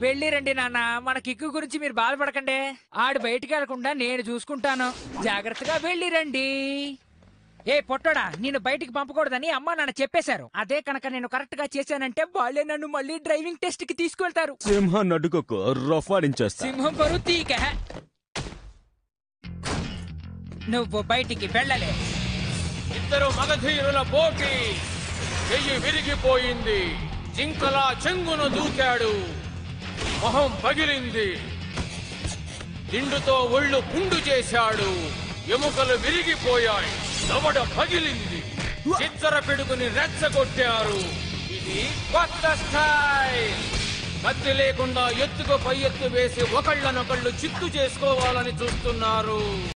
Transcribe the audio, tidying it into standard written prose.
వెళ్ళి రండి నాన్న. మన కిక్కు గురించి మీరు బాధపడకండి. ఆడు బయటికి వెళ్లకుండా నేను చూసుకుంటాను. జాగ్రత్తగా వెళ్ళి రండి. ఏ పొట్టోడా, నేను బయటికి పంపకూడదని అమ్మా నాన్న చెప్పేశారు. అదే కనుక నేను కరెక్ట్ గా చేశానంటే వాళ్ళే నన్ను మళ్ళీ డ్రైవింగ్ టెస్ట్ కి తీసుకెళ్తారు. సింహాన్ని అడ్డుకోకు, రఫాడించేస్తా. సింహం బరువు తీక. నువ్వు బయటికి వెళ్ళలే. ఇద్దరు మగధీరుల పోటీ. చెయ్యి విరిగిపోయింది. జింకలా చెంగును దూకాడు. మొహం పగిలింది. దిండుతో ఒళ్ళు పుండు చేశాడు. ఎముకలు విరిగిపోయాయి. దవడ పగిలింది. చిచ్చర పిడుగుని రెచ్చగొట్టారు. ఇది కొత్త స్టైల్. కత్తి లేకుండా ఎత్తుకు పై ఎత్తు వేసి ఒకళ్ళనొకళ్ళు చిత్తు చేసుకోవాలని చూస్తున్నారు.